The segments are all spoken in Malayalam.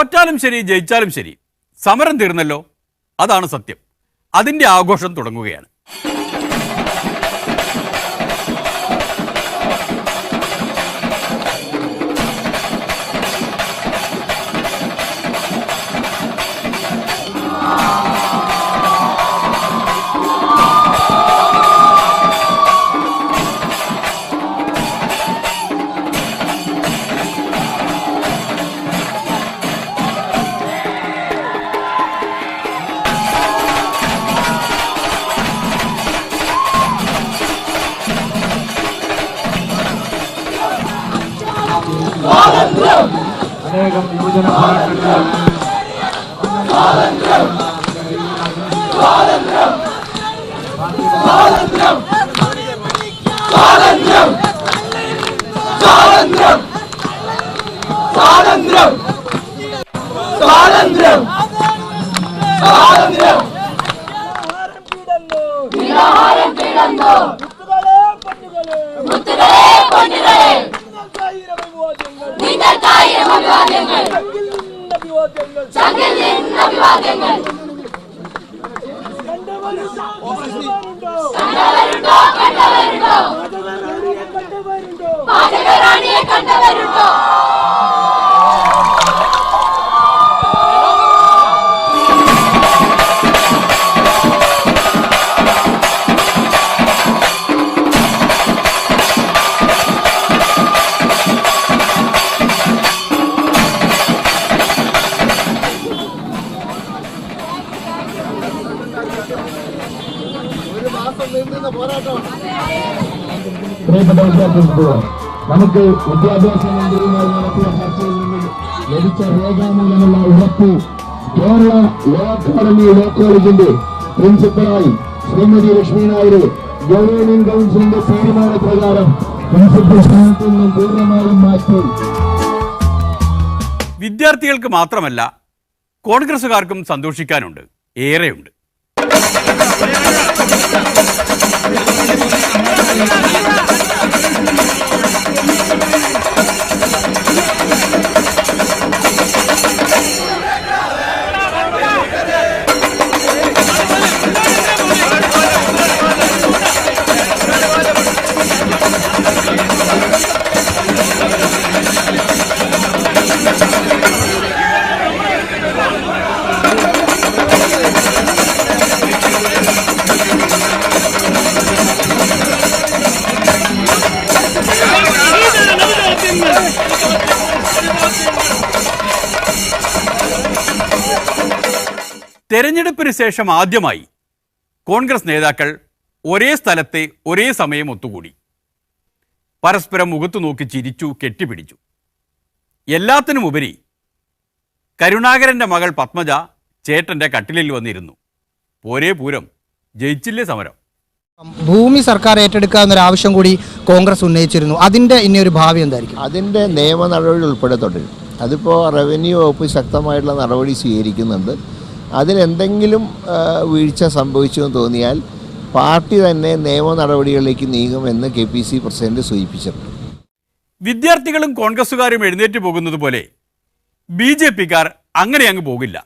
തോറ്റാലും ശരി ജയിച്ചാലും ശരി സമരം തീർന്നല്ലോ, അതാണ് സത്യം. അതിൻ്റെ ആഘോഷം തുടങ്ങുകയാണ്. അനേകം യുവജന പ്രിയപ്പെട്ട വിദ്യാർത്ഥികൾ, നമുക്ക് വിദ്യാഭ്യാസ മന്ത്രിയുമായി നടത്തിയ ചർച്ചയിൽ നിന്നും ലഭിച്ച രേഖാമൂലമുള്ള ഉറപ്പ് കേരള ലോ അക്കാദമി ലോ കോളേജിന്റെ പ്രിൻസിപ്പലായി ശ്രീമതി ലക്ഷ്മി നായർ ഗവേണിംഗ് കൗൺസിലിന്റെ തീരുമാനപ്രകാരം പ്രിൻസിപ്പൽ സ്ഥാനത്ത് നിന്നും പൂർണ്ണമായും മാറ്റി. വിദ്യാർത്ഥികൾക്ക് മാത്രമല്ല, കോൺഗ്രസുകാർക്കും സന്തോഷിക്കാനുണ്ട്, ഏറെയുണ്ട്. തെരഞ്ഞെടുപ്പിന് ശേഷം ആദ്യമായി കോൺഗ്രസ് നേതാക്കൾ ഒരേ സ്ഥലത്തെ ഒരേ സമയം ഒത്തുകൂടി. പരസ്പരം മുഖത്തു നോക്കി ചിരിച്ചു, കെട്ടിപ്പിടിച്ചു. എല്ലാത്തിനുമുപരി കരുണാകരൻ്റെ മകൾ പത്മജ ചേട്ടൻ്റെ കട്ടിലിൽ വന്നിരുന്നു. പോരേ പൂരം, ജയിച്ചില്ലേ സമരം. ഭൂമി സർക്കാർ ഏറ്റെടുക്കാവുന്നൊരു ആവശ്യം കൂടി കോൺഗ്രസ് ഉന്നയിച്ചിരുന്നു. അതിൻ്റെ ഇനി ഒരു ഭാവി എന്തായിരിക്കും? അതിൻ്റെ നിയമ നടപടി ഉൾപ്പെടെ തുടരും. അതിപ്പോൾ റവന്യൂ വകുപ്പ് ശക്തമായിട്ടുള്ള നടപടി സ്വീകരിക്കുന്നുണ്ട്. അതിലെന്തെങ്കിലും വീഴ്ച സംഭവിച്ചു എന്ന് തോന്നിയാൽ പാർട്ടി തന്നെ നിയമ നടപടികളിലേക്ക് നീങ്ങുമെന്ന് KPC പ്രസിഡന്റ് സൂചിപ്പിച്ചിട്ടുണ്ട്. വിദ്യാർത്ഥികളും കോൺഗ്രസുകാരും എഴുന്നേറ്റ് പോകുന്നത് പോലെ BJPക്കാർ അങ്ങനെ അങ്ങ് പോകില്ല.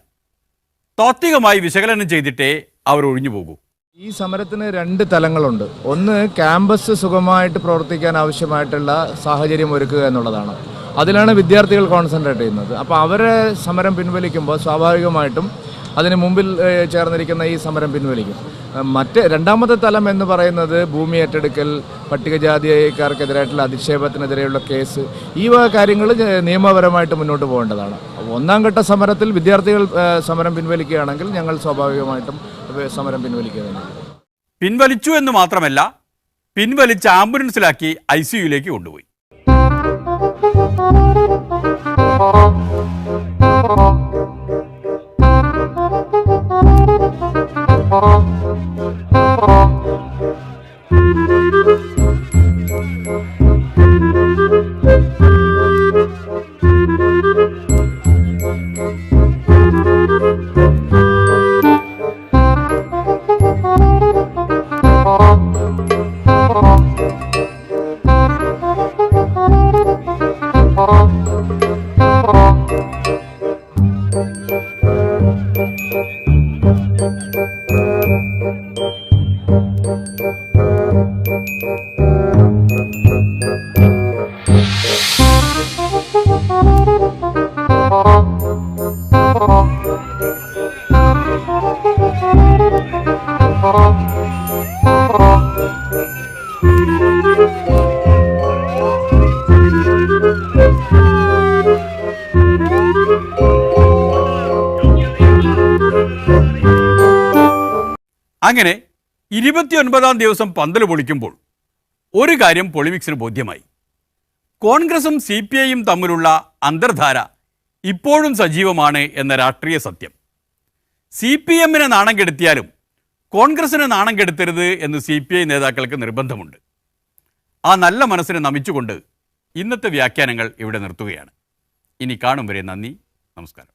താത്വികമായി വിശകലനം ചെയ്തിട്ടേ അവർ ഒഴിഞ്ഞു പോകൂ. ഈ സമരത്തിന് രണ്ട് തലങ്ങളുണ്ട്. ഒന്ന്, ക്യാമ്പസ് സുഗമമായിട്ട് പ്രവർത്തിക്കാൻ ആവശ്യമായിട്ടുള്ള സാഹചര്യം ഒരുക്കുക എന്നുള്ളതാണ്. അതിലാണ് വിദ്യാർത്ഥികൾ കോൺസെൻട്രേറ്റ് ചെയ്യുന്നത്. അപ്പോൾ അവരെ സമരം പിൻവലിക്കുമ്പോൾ സ്വാഭാവികമായിട്ടും അതിന് മുമ്പിൽ ചേർന്നിരിക്കുന്ന ഈ സമരം പിൻവലിക്കും. രണ്ടാമത്തെ തലം എന്ന് പറയുന്നത് ഭൂമി ഏറ്റെടുക്കൽ, പട്ടികജാതിക്കാർക്കെതിരായിട്ടുള്ള അധിക്ഷേപത്തിനെതിരെയുള്ള കേസ്, ഈ വക കാര്യങ്ങൾ നിയമപരമായിട്ട് മുന്നോട്ട് പോകേണ്ടതാണ്. ഒന്നാം ഘട്ട സമരത്തിൽ വിദ്യാർത്ഥികൾ സമരം പിൻവലിക്കുകയാണെങ്കിൽ ഞങ്ങൾ സ്വാഭാവികമായിട്ടും സമരം പിൻവലിക്കുക തന്നെ. പിൻവലിച്ചു എന്ന് മാത്രമല്ല, പിൻവലിച്ച ആംബുലൻസിലാക്കി ICUയിലേക്ക് കൊണ്ടുപോയി. അങ്ങനെ 29-ാം ദിവസം പന്തൽ പൊളിക്കുമ്പോൾ ഒരു കാര്യം പൊളിമിക്സിന് ബോധ്യമായി. കോൺഗ്രസും CPIയും തമ്മിലുള്ള അന്തർധാര ഇപ്പോഴും സജീവമാണ് എന്ന രാഷ്ട്രീയ സത്യം. CPMനെ നാണം കെടുത്തിയാലും കോൺഗ്രസിനെ നാണം കെടുത്തരുത് എന്ന് CPI നേതാക്കൾക്ക് നിർബന്ധമുണ്ട്. ആ നല്ല മനസ്സിനെ നമിച്ചുകൊണ്ട് ഇന്നത്തെ വ്യാഖ്യാനങ്ങൾ ഇവിടെ നിർത്തുകയാണ്. ഇനി കാണും വരെ നന്ദി, നമസ്കാരം.